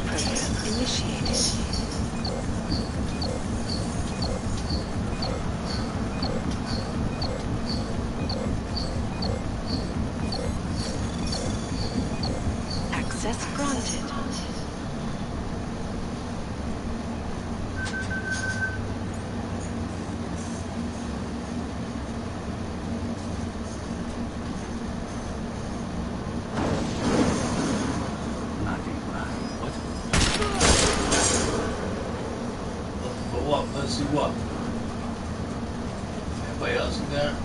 program initiated. Access granted. Let's see what? Anybody else in there?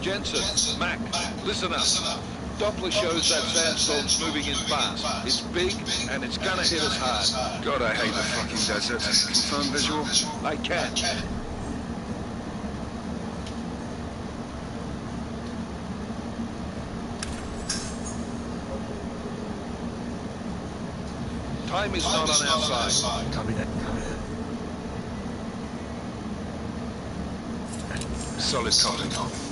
Jensen, Mac, listen up. Doppler shows that sandstorm's moving in fast. It's big, and it's gonna hit us hard. God, I hate the fucking desert. Confirm visual? I can. Time is not on our side. Copy that. Solid copy.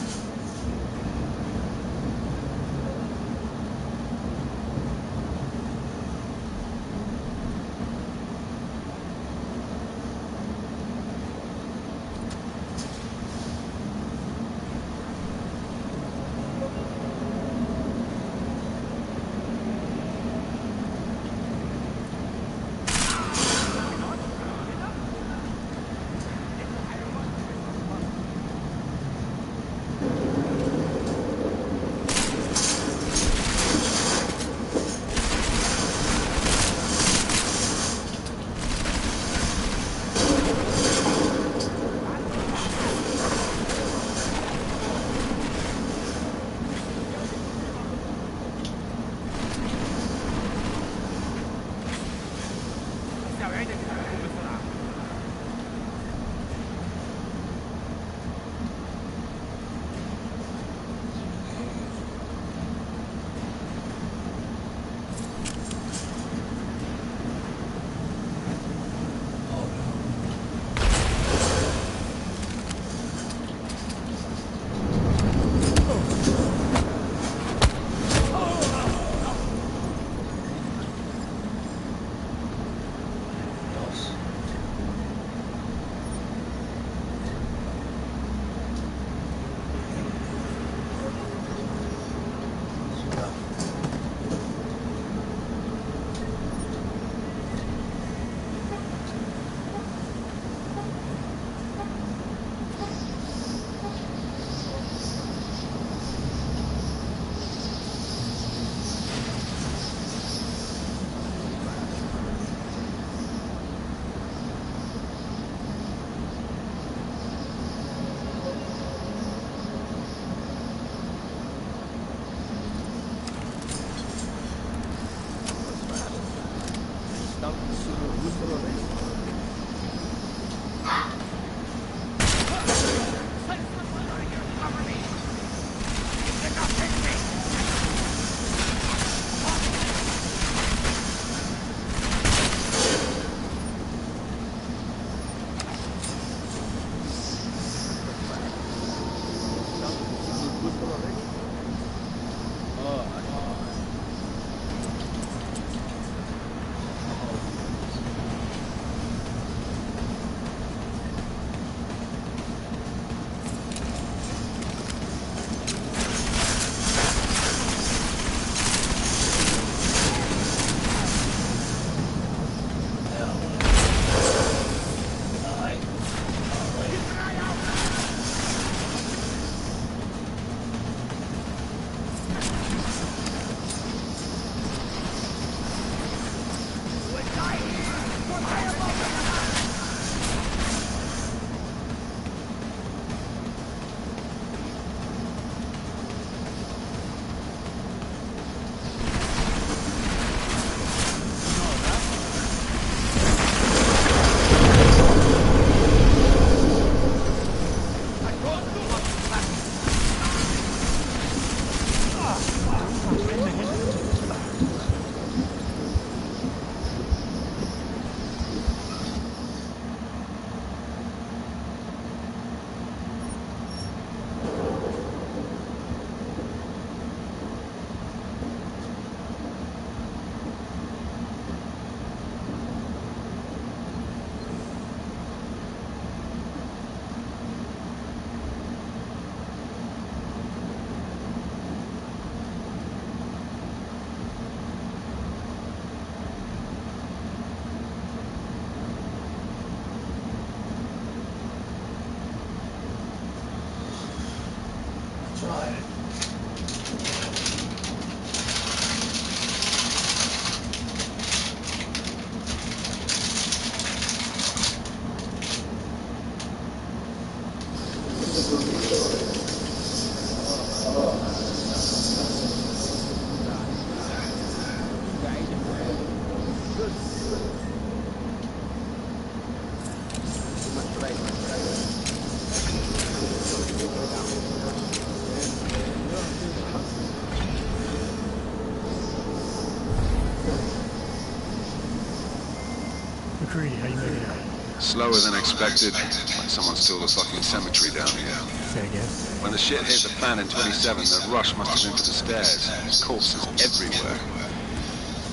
McCready, how you making out? Slower than expected. Like someone stole the fucking cemetery down here. Say again? When the shit hit the fan in 27, the rush must have been for the stairs. Corpses everywhere.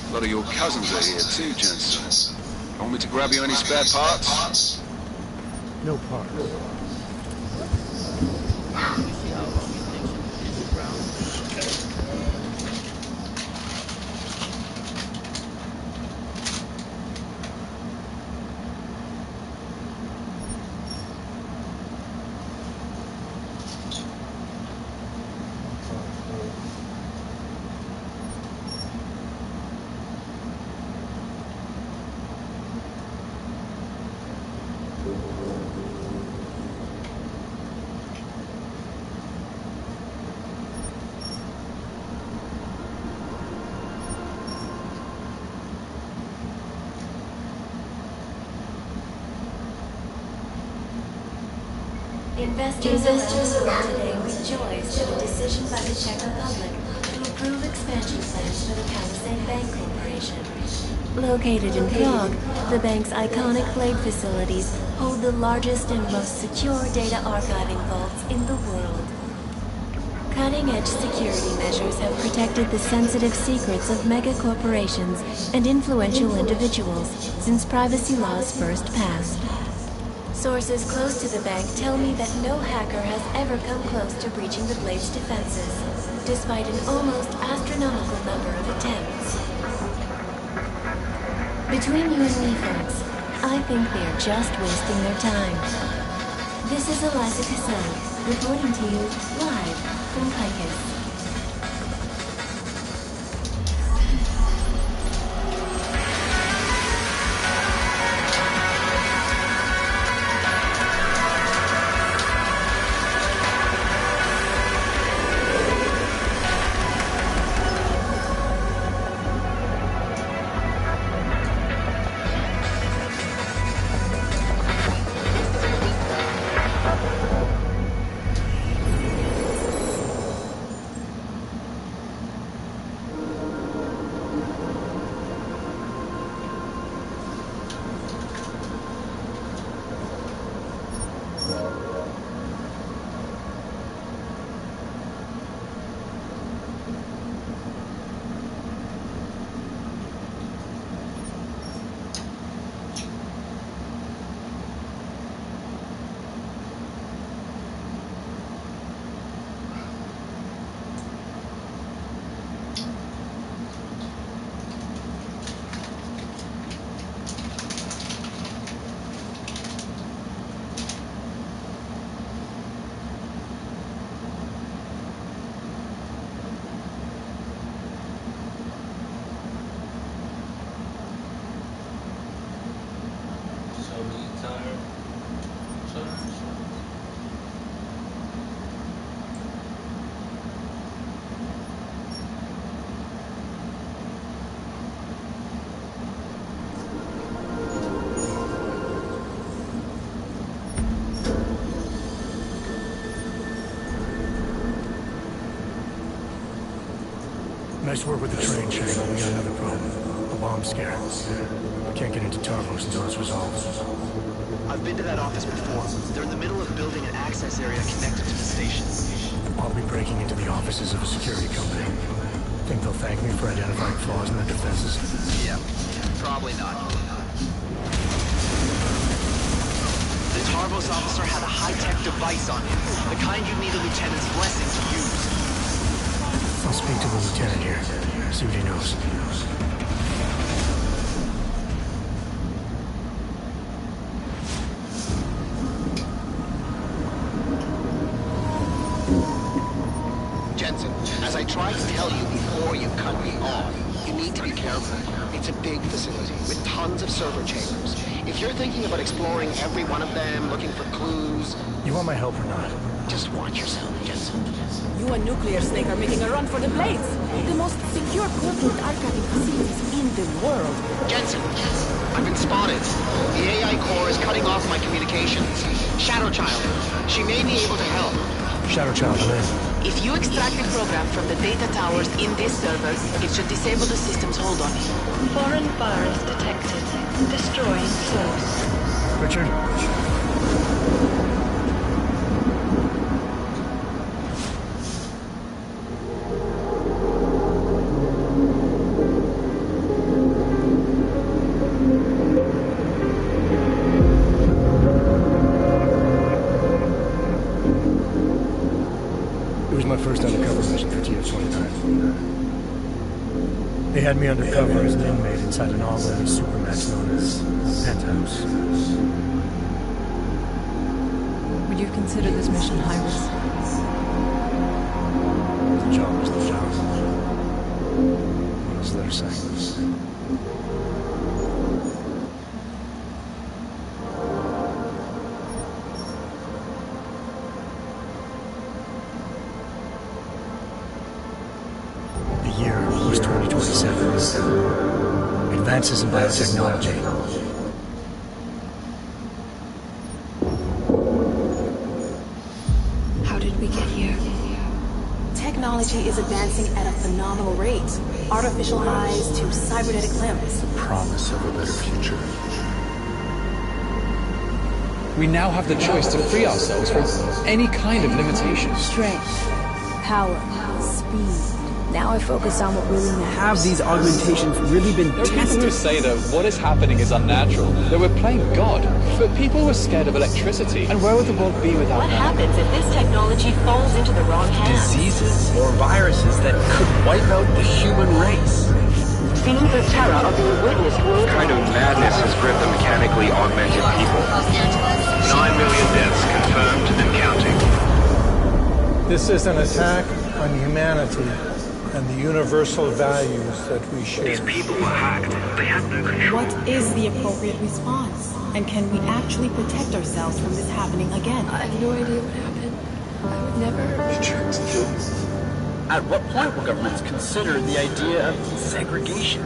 A lot of your cousins are here too, Jensen. Want me to grab you any spare parts? No parts. Investors around today rejoice at the decision by the Czech Republic to approve expansion plans for the Palisade Bank Corporation. Located in Prague, the bank's iconic blade facilities hold the largest and most secure data archiving vaults in the world. Cutting-edge security measures have protected the sensitive secrets of mega corporations and influential individuals since privacy laws first passed. Sources close to the bank tell me that no hacker has ever come close to breaching the Blade's defenses, despite an almost astronomical number of attempts. Between you and me, folks, I think they're just wasting their time. This is Eliza Caselli, reporting to you live from Picus. Nice work with the train, Chang. We got another problem. A bomb scare. We can't get into Tarvos until it's resolved. I've been to that office before. They're in the middle of building an access area connected to the station. I'll be breaking into the offices of a security company. Think they'll thank me for identifying flaws in their defenses? Yeah, probably not. The Tarvos officer had a high-tech device on him, the kind you'd need a lieutenant's blessing to use. I'll speak to the lieutenant here, see what he knows. Jensen, as I tried to tell you before you cut me off, you need to be careful. It's a big facility with tons of server chambers. If you're thinking about exploring every one of them, looking for clues... You want my help or not? Just watch yourself, Jensen. You and Nuclear Snake are making a run for the Blades. The most secure corporate archiving facilities in the world. Jensen, I've been spotted. The AI core is cutting off my communications. Shadow Child, she may be able to help. Shadow Child, I'm in. If you extract the program from the data towers in this server, it should disable the system's hold on it. Foreign virus detected. Destroying source. Richard? It was my first undercover mission for TF-29. They had me undercover as an inmate inside an all-women supermax known as Penthouse. Would you consider this mission high risk? The job is the job. What does there say? The year was 2027. Advances in biotechnology. How did we get here? Technology is advancing at a phenomenal rate. Artificial eyes to cybernetic limbs. Promise of a better future. We now have the choice to free ourselves from any kind of limitation. Strength, power, speed. Now I focus on what really matters. Have these augmentations really been There are people tested? who say that what is happening is unnatural, that we're playing God. But people were scared of electricity. And where would the world be without What that? happens if this technology falls into the wrong hands? Diseases or viruses that could wipe out the human race. Scenes of terror are being witnessed worldwide. What kind of madness has gripped the mechanically augmented people? 9 million deaths confirmed and counting. This is an attack on humanity and the universal values that we share. These people were hacked. They had no control. What is the appropriate response? And can we actually protect ourselves from this happening again? I have no idea what happened. I would never... At what point will governments consider the idea of segregation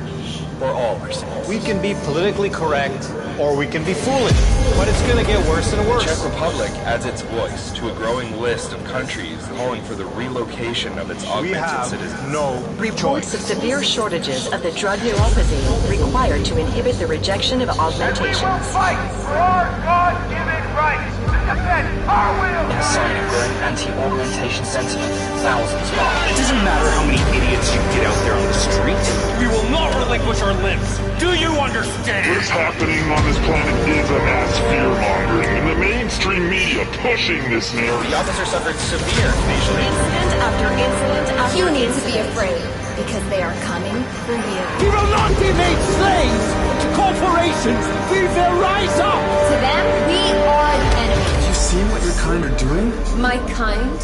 for all ourselves? We can be politically correct, or we can be foolish, but it's going to get worse and worse. The Czech Republic adds its voice to a growing list of countries calling for the relocation of its augmented citizens. Reports of severe shortages of the drug neuropathy required to inhibit the rejection of augmentations. Fight for our God-given rights to defend our will. In a sign of growing anti-augmentation sentiment, thousands are. It doesn't matter how many idiots you get out there on the street. We will not relinquish our limbs. Do you understand? What's happening on this planet is a mass fear-mongering, and the mainstream media pushing this narrative. The officer suffered severe facial Incident after incident after You need to incident. be afraid, because they are coming for you. We will not be made slaves to corporations. We will rise up. To them, we are the enemy. You see what your kind are doing? My kind?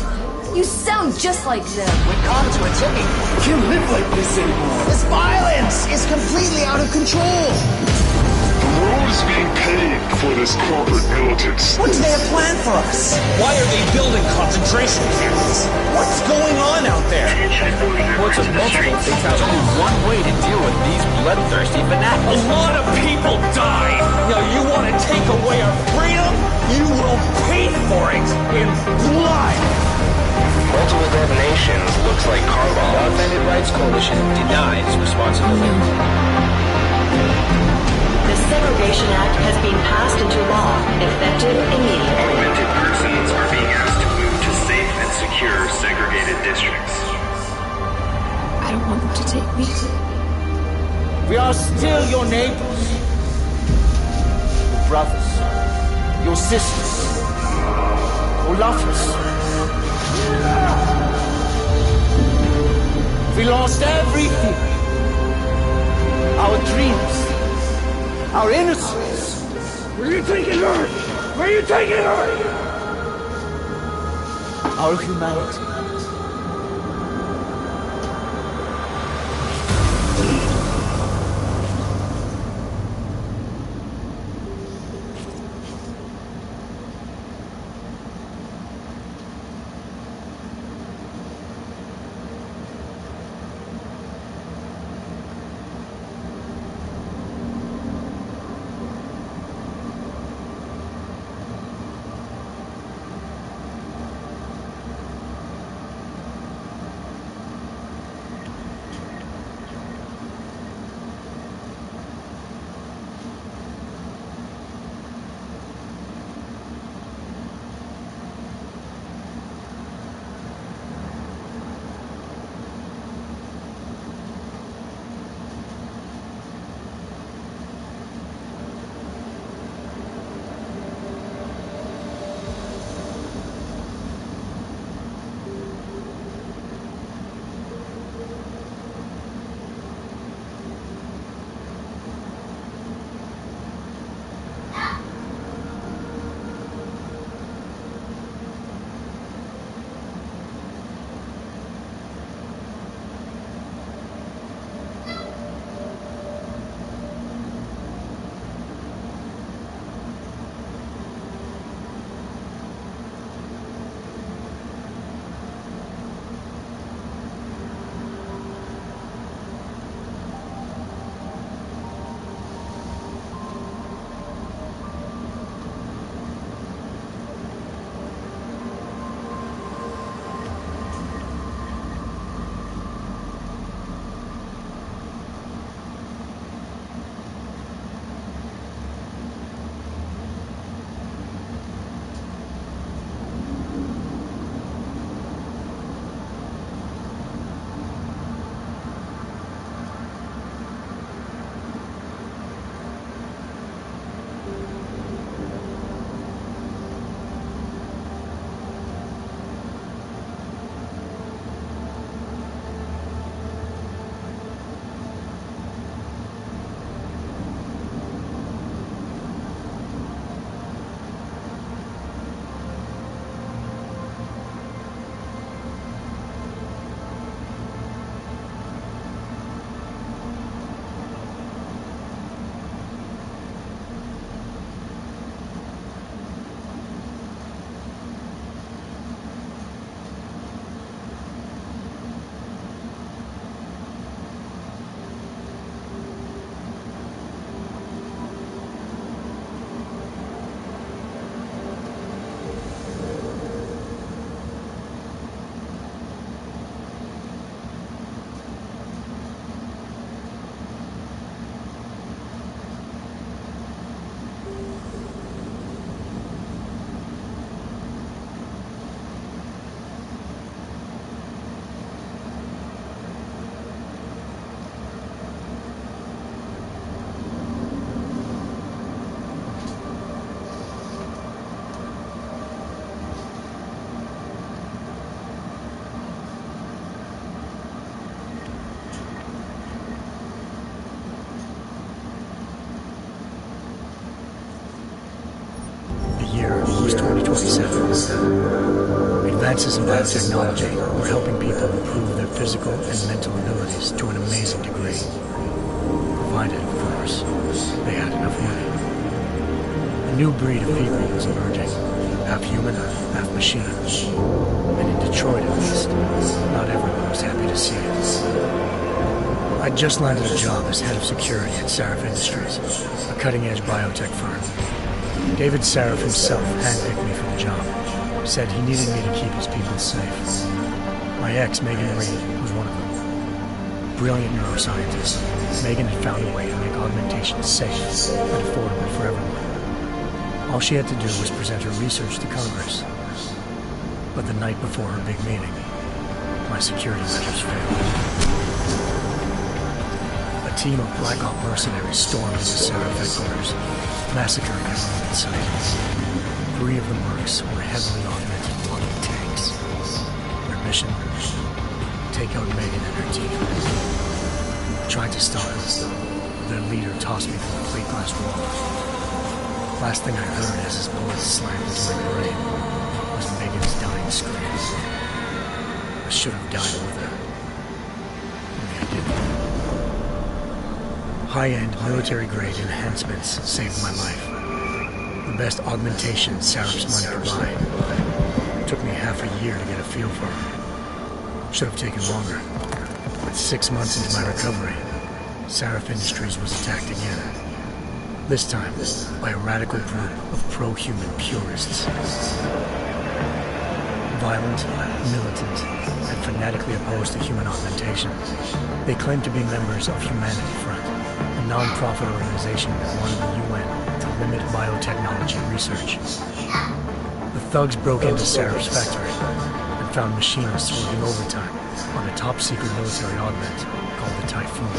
You sound just like them. We've come to a tipping point. We can't live like this anymore. This violence is completely out of control. The world is being paved for this corporate militants. What do they have planned for us? Why are they building concentration camps? What's going on out there? Reports of multiple There's only one way to deal with these bloodthirsty fanatics. A lot of people died. Now you want to take away our freedom? You will pay for it in blood. Multiple detonations looks like Carval. The Offended Rights Coalition denies responsibility. The Segregation Act has been passed into law, effective immediately. Augmented persons are being asked to move to safe and secure segregated districts. I don't want them to take me. We are still your neighbors, your brothers, your sisters, your lovers. We lost everything. Our dreams, our innocence. Where are you taking her? Where are you taking her? Our humanity. 27. Advances in biotechnology were helping people improve their physical and mental abilities to an amazing degree. Provided, of course, they had enough money. A new breed of people was emerging, half human, half machine. And in Detroit, at least, not everyone was happy to see it. I'd just landed a job as head of security at Sarif Industries, a cutting-edge biotech firm. David Sarif himself handpicked me for the job, said he needed me to keep his people safe. My ex, Megan Reed, was one of them. Brilliant neuroscientist, Megan had found a way to make augmentation safe and affordable for everyone. All she had to do was present her research to Congress. But the night before her big meeting, my security measures failed. A team of Black Op mercenaries stormed into Sarif headquarters, massacring everyone in sight. 3 of the mercs were heavily augmented walking tanks. Their mission? Take out Megan and her team. I tried to stop them, but their leader tossed me through a plate glass wall. Last thing I heard as his bullets slammed into my brain was Megan's dying screams. I should have died with her. Only I didn't. High-end military-grade enhancements saved my life. The best augmentation Sarif's money could buy. It took me half a year to get a feel for her. Should have taken longer. But 6 months into my recovery, Sarif Industries was attacked again. This time by a radical group of pro-human purists. Violent, militant, and fanatically opposed to human augmentation. They claimed to be members of Humanity Front, a non-profit organization that wanted the UN to limit biotechnology research. The thugs broke into Sarif's factory and found machinists working overtime on a top-secret military augment called the Typhoon.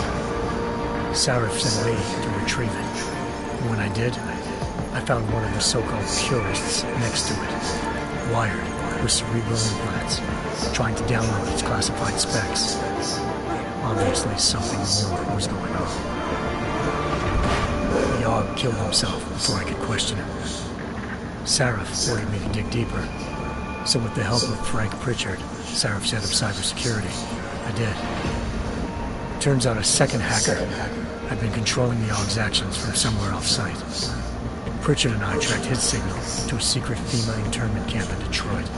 Sarif sent me to retrieve it. When I did, I found one of the so-called purists next to it, wired with cerebral implants, trying to download its classified specs. Obviously, something more was going on. The AUG killed himself before I could question him. Sarif ordered me to dig deeper, so with the help of Frank Pritchard, Sarif's head of cybersecurity, I did. Turns out a second hacker had been controlling the AUG's actions from somewhere off-site. Pritchard and I tracked his signal to a secret FEMA internment camp in Detroit.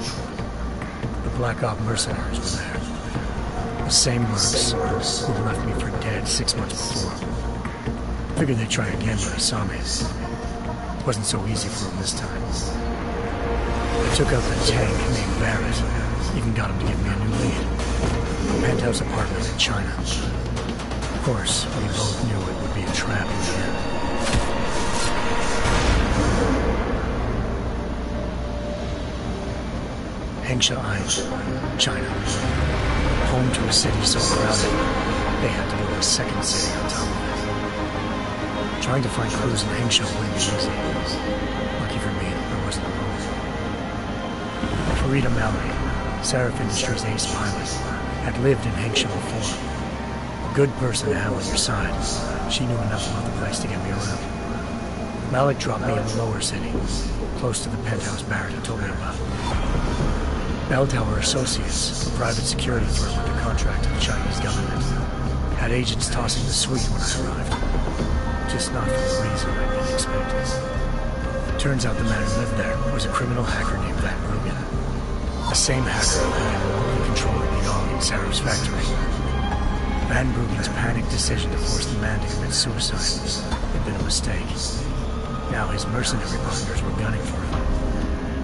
The Black Op mercenaries were there. The same mercs who'd left me for dead 6 months before. Figured they'd try again when they saw me. It wasn't so easy for them this time. I took out the tank named Barrett, even got him to give me a new lead. A penthouse apartment in China. Of course, we both knew it would be a trap in the end. Hengsha, China. Home to a city so crowded, they had to build a second city on top of it. Trying to find clues in Hengsha wouldn't be easy. Lucky for me, I wasn't alone. Farida Mallory, Sarif Industries' ace pilot, had lived in Hengsha before. A good person to have on your side. She knew enough about the place to get me around. Malik dropped me in the lower city, close to the penthouse Barrett had told me about. Bell Tower Associates, a private security firm under contract to the Chinese government, had agents tossing the suite when I arrived. Just not for the reason I'd been expecting. Turns out the man who lived there was a criminal hacker named Van Bruggen. The same hacker who had remotely controlled the AUG in Sarif's factory. Van Bruggen's panicked decision to force the man to commit suicide had been a mistake. Now his mercenary partners were gunning for him,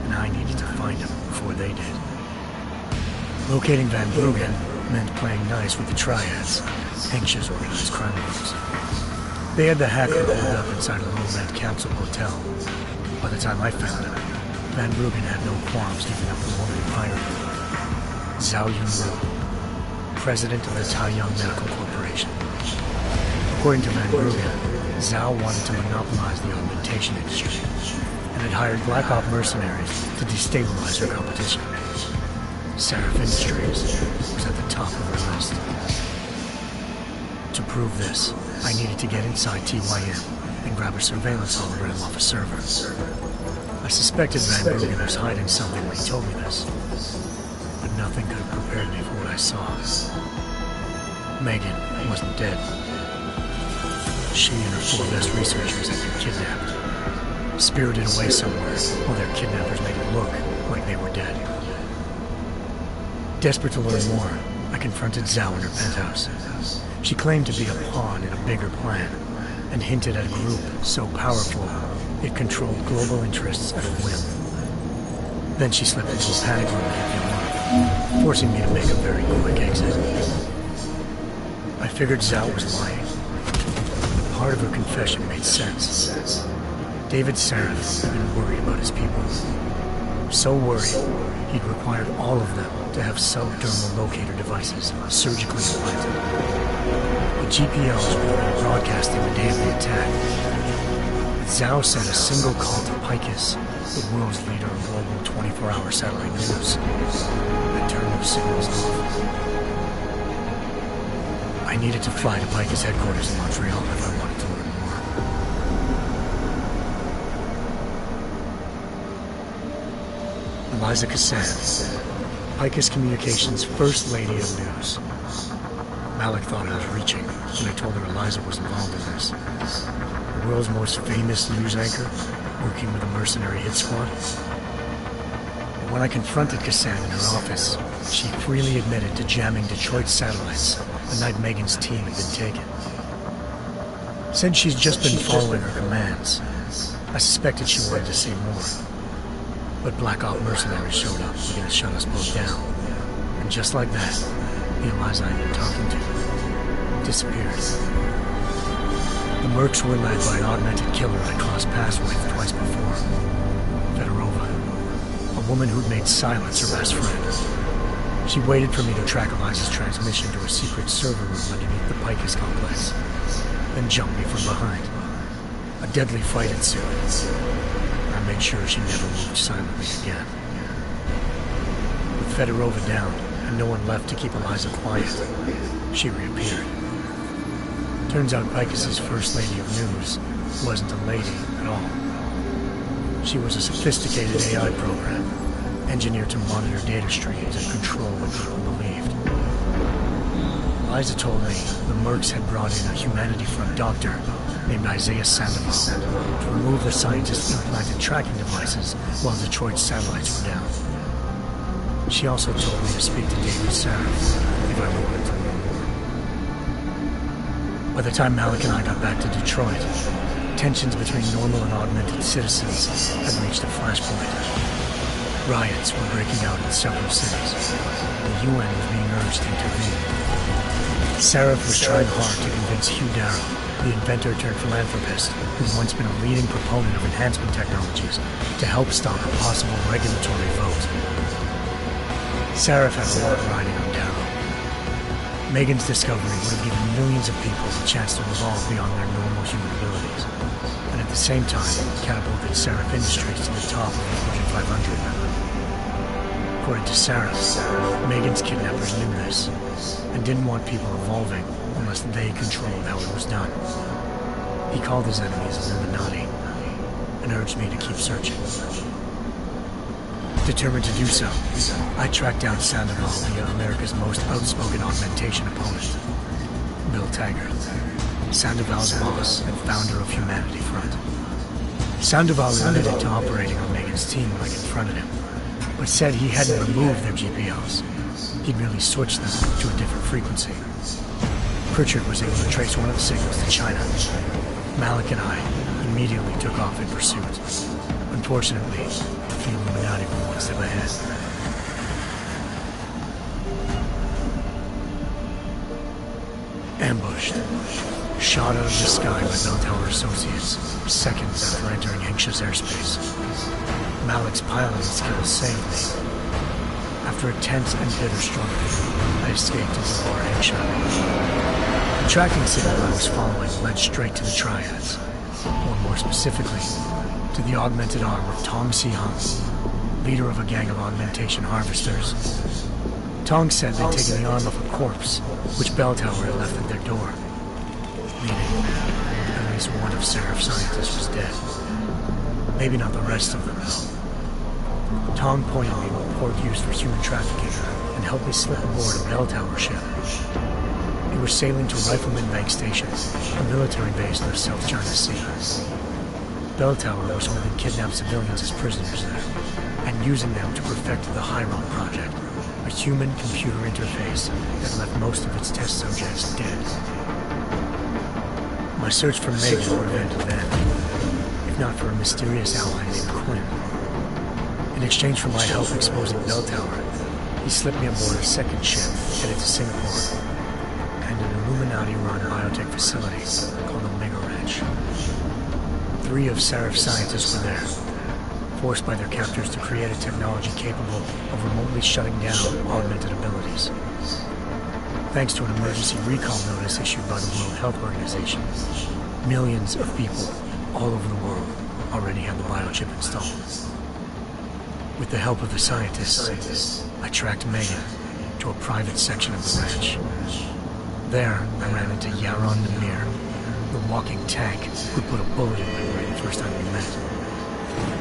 and I needed to find him before they did. Locating Van Bruggen meant playing nice with the triads, Hengsha's organized crime groups. They had the hacker holed up inside a low-rent capsule hotel. By the time I found him, Van Bruggen had no qualms giving up the woman who hired him. Zhao Yunru, president of the Taiyang Medical Corporation. According to Van Bruggen, Zhao wanted to monopolize the augmentation industry and had hired Black Op mercenaries to destabilize her competition. Sarif Industries was at the top of her list. To prove this, I needed to get inside TYM and grab a surveillance hologram off a server. A suspected Van Bruggen was hiding something when he told me this, but nothing could have prepared me for what I saw. Megan wasn't dead. She and her 4 best researchers had been kidnapped, spirited away somewhere while their kidnappers made it look like they were dead. Desperate to learn more, I confronted Zhao in her penthouse. She claimed to be a pawn in a bigger plan, and hinted at a group so powerful it controlled global interests at a whim. Then she slipped into a panic room and hit the alarm, forcing me to make a very quick exit. I figured Zhao was lying. Part of her confession made sense. David Seraph had been worried about his people. So worried, he'd required all of them to have subdermal locator devices surgically implanted. The GPLs were the broadcasting the day of the attack. Zhao sent a single call to Picus, the world's leader in global 24-hour satellite news, and turned those signals off. I needed to fly to Picus headquarters in Montreal if I wanted to learn more. Eliza Cassan, Picus Communications' First Lady of News. Malik thought I was reaching when I told her Eliza was involved in this. The world's most famous news anchor, working with a mercenary hit squad. But when I confronted Cassan in her office, she freely admitted to jamming Detroit satellites the night Megan's team had been taken. Said she's just been following her commands. I suspected she wanted to say more. But Black Op mercenaries showed up, looking to shut us both down. And just like that, the Eliza I'd been talking to disappeared. The Mercs were led by an augmented killer I crossed paths with twice before. Fedorova, a woman who'd made silence her best friend. She waited for me to track Eliza's transmission to a secret server room underneath the Picus complex, then jumped me from behind. A deadly fight ensued. I made sure she never moved silently again. With Fedorova down, and no one left to keep Eliza quiet, she reappeared. Turns out Picus's First Lady of News wasn't a lady at all. She was a sophisticated AI program, engineered to monitor data streams and control what people believed. Eliza told me the Mercs had brought in a Humanity Front doctor named Isaiah Sandoval to remove the scientist's implanted tracking devices while Detroit's satellites were down. She also told me to speak to David Seraph if I wanted to learn more. By the time Malik and I got back to Detroit, tensions between normal and augmented citizens had reached a flashpoint. Riots were breaking out in several cities. The UN was being urged to intervene. Seraph was trying hard to convince Hugh Darrow, the inventor turned philanthropist who'd once been a leading proponent of enhancement technologies, to help stop a possible regulatory vote. Seraph had a lot riding on Darrow. Megan's discovery would have given millions of people the chance to evolve beyond their normal human abilities, and at the same time catapulted Seraph Industries to the top of the Fortune 500. According to Seraph, Megan's kidnappers knew this, and didn't want people evolving unless they controlled how it was done. He called his enemies Illuminati, and urged me to keep searching. Determined to do so, I tracked down Sandoval via America's most outspoken augmentation opponent, Bill Taggart, Sandoval's boss and founder of Humanity Front. Sandoval admitted to operating on Megan's team when I confronted him, but said he hadn't removed their GPLs. He'd merely switched them to a different frequency. Pritchard was able to trace one of the signals to China. Malik and I immediately took off in pursuit. Unfortunately, the Illuminati were one step ahead. Ambushed. Shot out of the sky by Bell Tower Associates, seconds after entering Hengsha's airspace. Malik's piloting skills saved me. After a tense and bitter struggle, I escaped into Lower Hengsha. The tracking signal I was following led straight to the Triads, or more specifically, to the augmented arm of Tong Si-hung, leader of a gang of augmentation harvesters. Tong said they'd taken the arm of a corpse, which Bell Tower had left at their door, meaning at least one of Seraph's scientists was dead. Maybe not the rest of them, though. Tong pointed me to a port used for human trafficking and helped me slip aboard a bell tower ship. It was sailing to Rifleman Bank Station, a military base in the South China Sea. Bell Tower was holding kidnapped civilians as prisoners there, and using them to perfect the Hyron project, a human-computer interface that left most of its test subjects dead. My search for Megan would have ended then, if not for a mysterious ally named Quinn. In exchange for my help exposing Bell Tower, he slipped me aboard a second ship headed to Singapore and an Illuminati-run biotech facility called Omega Ranch. 3 of Serif's scientists were there, forced by their captors to create a technology capable of remotely shutting down augmented abilities. Thanks to an emergency recall notice issued by the World Health Organization, millions of people all over the world already had the biochip installed. With the help of the scientists, I tracked Megan to a private section of the ranch. There, I ran into Yaron Namir, the walking tank who put a bullet in my brain the first time we met.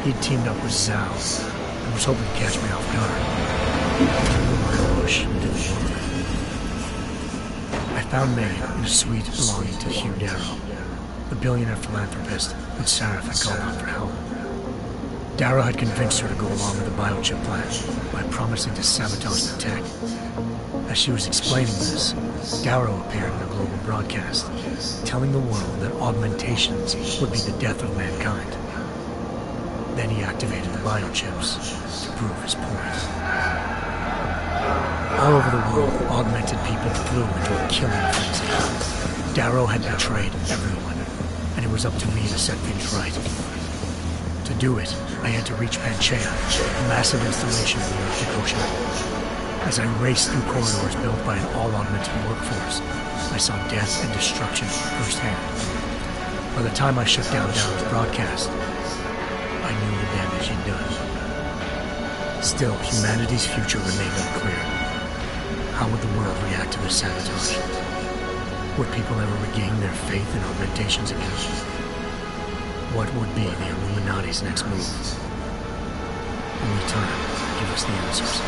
He'd teamed up with Zhao and was hoping to catch me off guard. My ambush didn't work. I found Megan in a suite belonging to Hugh Darrow, the billionaire philanthropist whom Sarif had called on for help. Darrow had convinced her to go along with the biochip plan by promising to sabotage the tech. As she was explaining this, Darrow appeared in a global broadcast, telling the world that augmentations would be the death of mankind. Then he activated the biochips to prove his point. All over the world, augmented people flew into a killing frenzy. Darrow had betrayed everyone, and it was up to me to set things right. To do it, I had to reach Panchea, a massive installation in the Arctic Ocean. As I raced through corridors built by an all-augmented workforce, I saw death and destruction firsthand. By the time I shut down Darrow's broadcast, I knew the damage he'd done. Still, humanity's future remained unclear. How would the world react to this sabotage? Would people ever regain their faith in augmentations again? What would be the Illuminati's next move? Only time will give us the answers.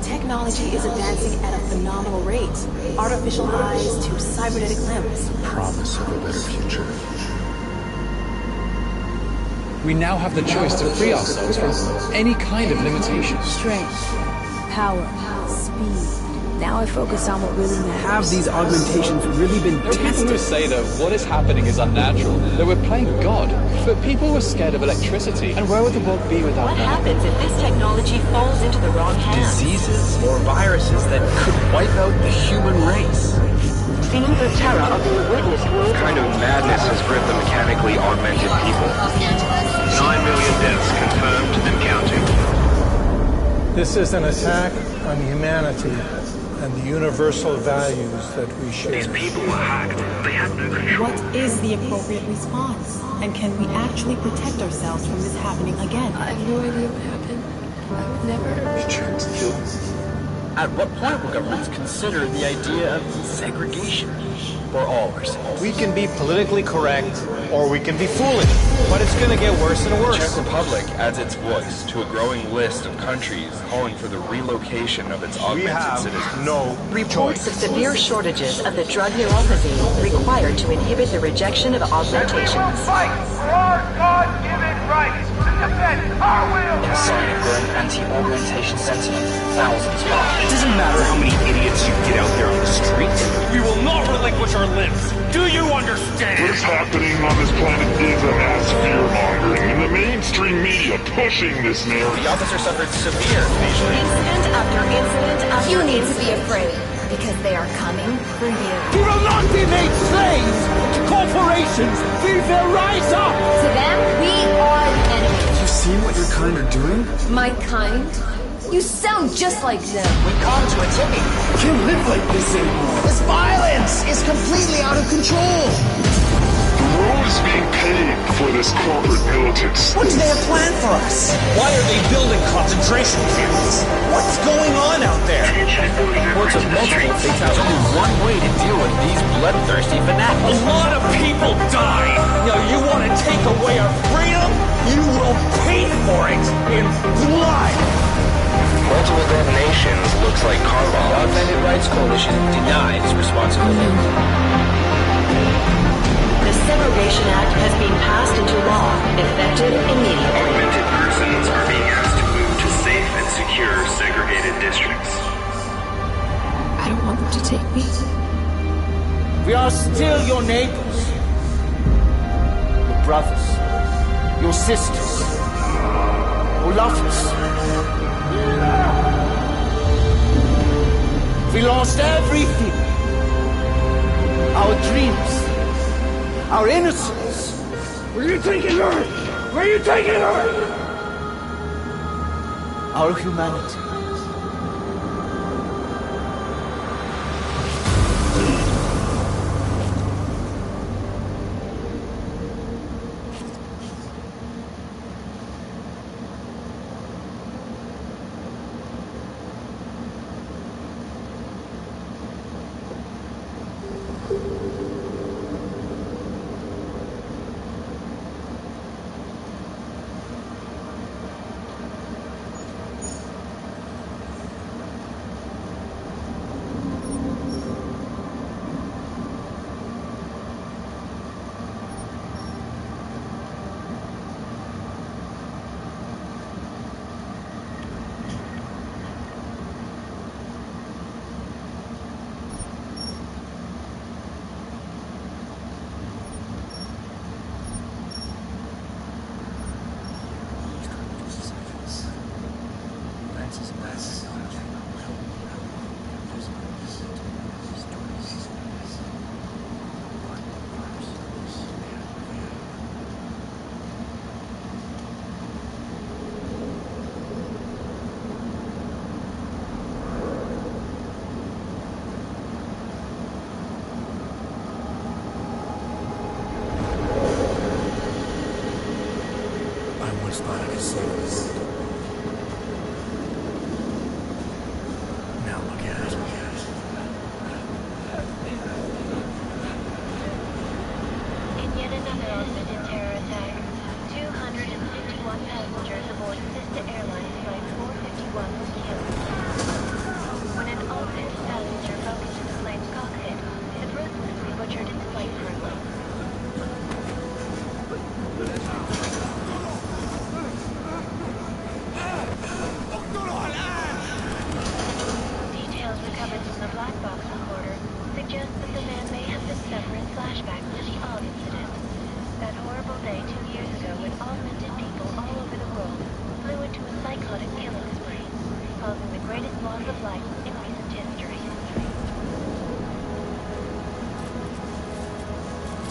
Technology is advancing at a phenomenal rate. Artificial eyes to cybernetic limbs. Promise of a better future. We now have the choice to free ourselves from any kind of limitation. Strength, power, speed. Now I focus on what really matters. Have these augmentations really been There are people tested? who say that what is happening is unnatural, that we're playing God. But people were scared of electricity, and where would the world be without What that? happens if this technology falls into the wrong hands? Diseases or viruses that could wipe out the human race. Scenes of terror are being witnessed worldwide. What kind of madness has gripped the mechanically augmented people? 9 million deaths confirmed and counting. This is an attack on humanity and the universal values that we share. These people were hacked. They had no control. What is the appropriate response? And can we actually protect ourselves from this happening again? I have no idea what happened. I would never... At what point will governments consider the idea of segregation? for all our sins. We can be politically correct, or we can be foolish, but it's gonna get worse and The worse. Czech Republic adds its voice to a growing list of countries calling for the relocation of its augmented citizens. No Reports of severe shortages of the drug neuropathy required to inhibit the rejection of augmentations. Fight for our God-given rights to defend our will. In a sign of growing anti-augmentation sentiment, thousands died. It doesn't matter how many idiots you get out there on the street. We will not relinquish our limbs. Do you understand? What's happening on this planet is a mass fear-mongering, and the mainstream media pushing this narrative. The officer suffered severe facial Incident after incident after You need to be afraid, because they are coming for you. We will not be made slaves to corporations. We will rise up. To them, we are the enemy. You seen what your kind are doing? My kind? You sound just like them. We come to a tipping. We can't live like this anymore. This violence is completely out of control. The world is being paid for this corporate militants. What do they have planned for us? Why are they building concentration camps? What's going on out there? Reports of multiple fatalities. Only one way to deal with these bloodthirsty fanatics. A lot of people die. Now you want to take away our freedom? You will pay for it in blood. Multiple detonations looks like car bombs. The Augmented Rights Coalition denies responsibility. The Segregation Act has been passed into law, effective immediately. Augmented persons are being asked to move to safe and secure segregated districts. I don't want them to take me. We are still your neighbors, your brothers, your sisters, your lovers. We lost everything. Our dreams, our innocence. Where are you taking her? Where are you taking her? Our humanity.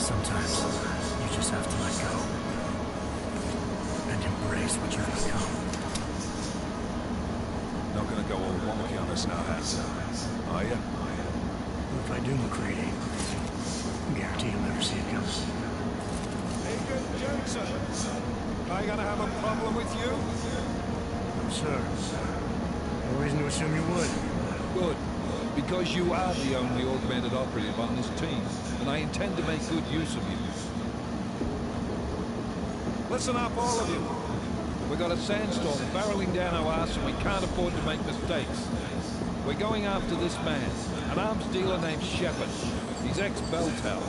Sometimes you just have to let go and embrace what you've become. Not gonna go all wonky on us now, Hanson, are you? If I do, McCready, I guarantee you'll never see it coming. Agent Jensen, am I gonna have a problem with you? No, sir. No reason to assume you would. Good. Because you are the only augmented operative on this team, and I intend to make good use of you. Listen up, all of you. We've got a sandstorm barreling down our arse and we can't afford to make mistakes. We're going after this man, an arms dealer named Shepherd. He's ex-Bell Tower,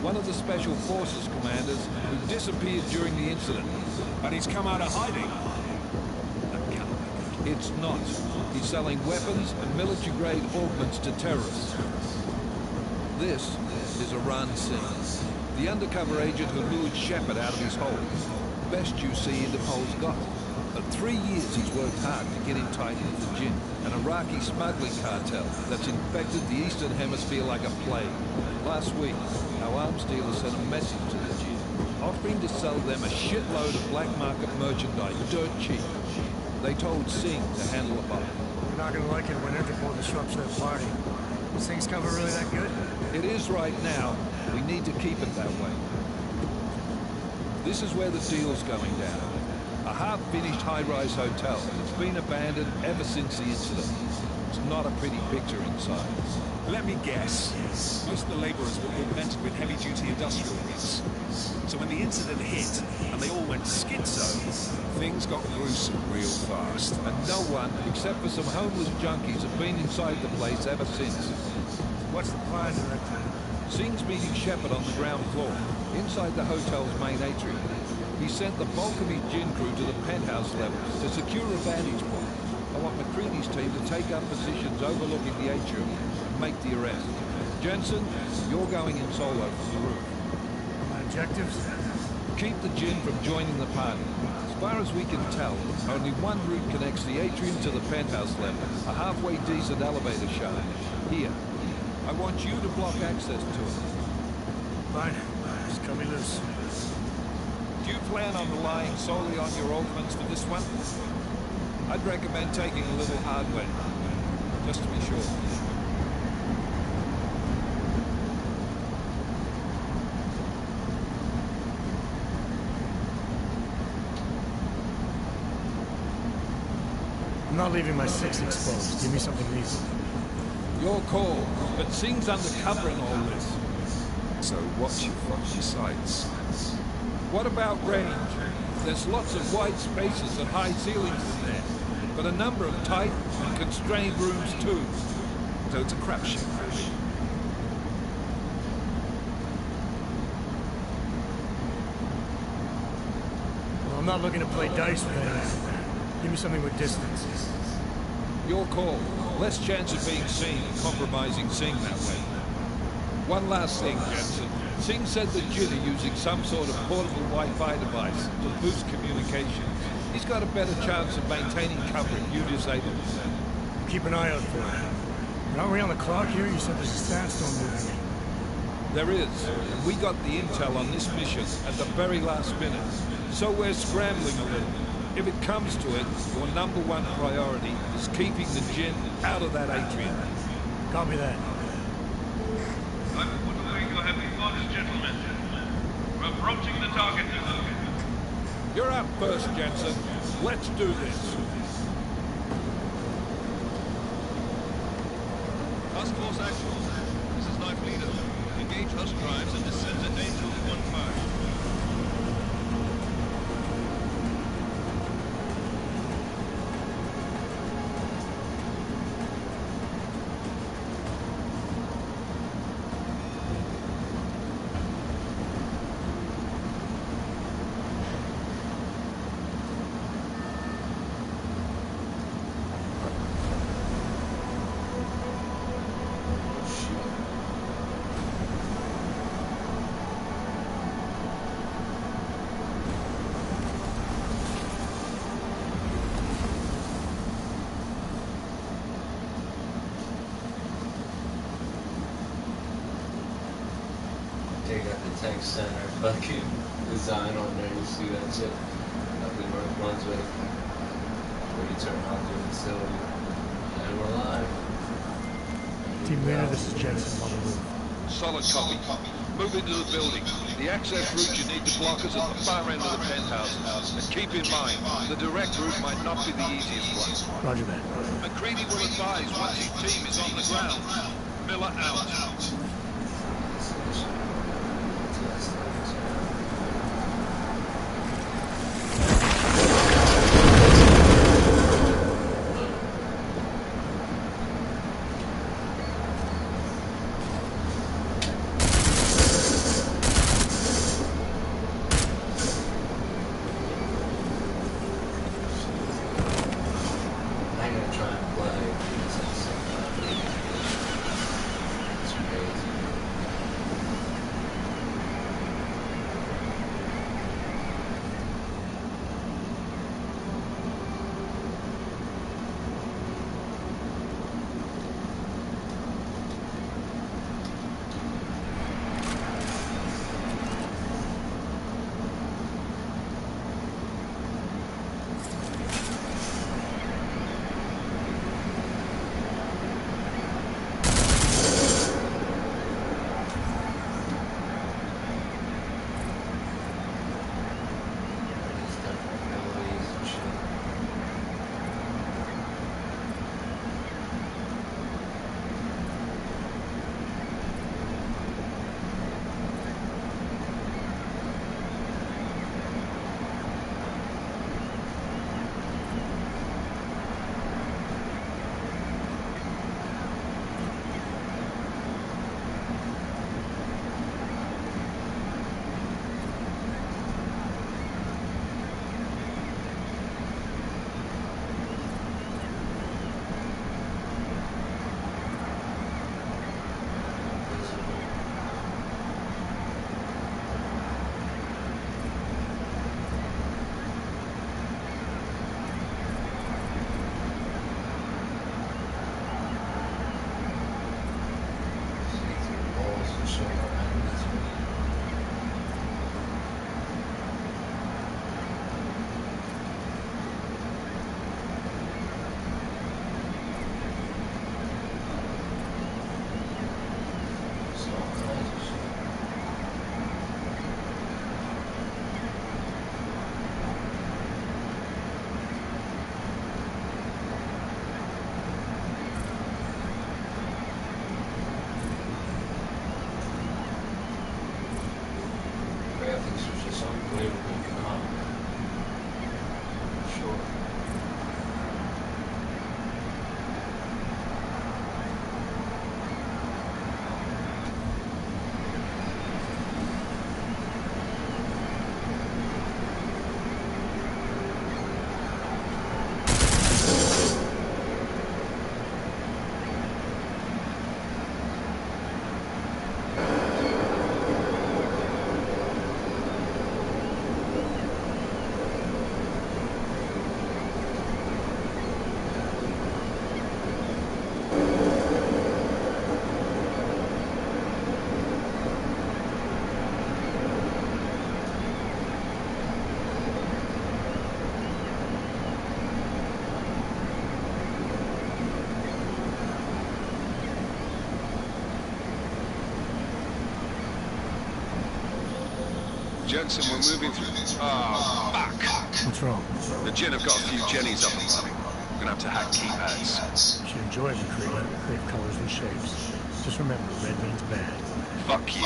one of the Special Forces commanders who disappeared during the incident. And he's come out of hiding. It's not. He's selling weapons and military-grade augments to terrorists. This is Iran Singh, the undercover agent who lured Shepherd out of his hole. Best you see Interpol's got. For 3 years he's worked hard to get him tied with the Jinn, an Iraqi smuggling cartel that's infected the Eastern Hemisphere like a plague. Last week, our arms dealer sent a message to the Jinn, offering to sell them a shitload of black market merchandise dirt cheap. They told Singh to handle the bomb. We're not gonna like it when Interpol disrupts their party. Is Singh's cover really that good? It is right now. We need to keep it that way. This is where the deal's going down. A half-finished high-rise hotel that's been abandoned ever since the incident. It's not a pretty picture inside. Let me guess. Most of the laborers were augmented with heavy-duty industrial rigs. So when the incident hit, and they all went schizo, things got gruesome real fast. And no one, except for some homeless junkies, have been inside the place ever since. What's the plan, Director? Singh's meeting Shepherd on the ground floor, inside the hotel's main atrium. He sent the bulk of his Jinn crew to the penthouse levels to secure a vantage point. I want McCready's team to take up positions overlooking the atrium and make the arrest. Jensen, you're going in solo from the roof. My objectives? Keep the Jinn from joining the party. As far as we can tell, only one route connects the atrium to the penthouse level, a halfway decent elevator shaft. Here. I want you to block access to it. Fine. Just cut me loose. Do you plan on relying solely on your augments for this one? I'd recommend taking a little hardware, just to be sure. I'm not leaving my 6 exposed. Give me something lethal. Your call, but Singh's undercover in all this. So what's your fucking sights? What about range? There's lots of wide spaces and high ceilings in there, but a number of tight and constrained rooms too. So it's a crapshoot, really. Well, I'm not looking to play dice with anything. Give me something with distance. Your call. Less chance of being seen and compromising Singh that way. One last thing, Jensen. Singh said the Jinn are using some sort of portable Wi-Fi device to boost communication. He's got a better chance of maintaining cover if you disable it. Keep an eye out for it. Aren't we on the clock here? You said there's a sandstorm moving. There is. And we got the intel on this mission at the very last minute. So we're scrambling a little. If it comes to it, your #1 priority is keeping the Jinn out of that atrium. Copy that. I will put away your heavy thoughts, gentlemen. We're approaching the target. You're up first, Jensen. Let's do this. Task Force Actual. This is Life Leader. Engage host drives and descend at Angel 1-5. They got the tech center fucking design on there. You see that shit up in North Brunswick where you turn on to the facility. And we're live. Team leader, this is Jensen on the move. Solid copy. Move into the building. The access route you need to block is at the far end of the penthouses. And keep in mind, the direct route might not be the easiest one. Roger that. McCready will advise once his team is on the ground. Miller out. Jensen, we're moving through. Oh, fuck! What's wrong? The Gin have got a few Jennies up and running. We're gonna have to hack keypads. You should enjoy it, McCready. They have colors and shapes. Just remember, red means bad. Fuck you.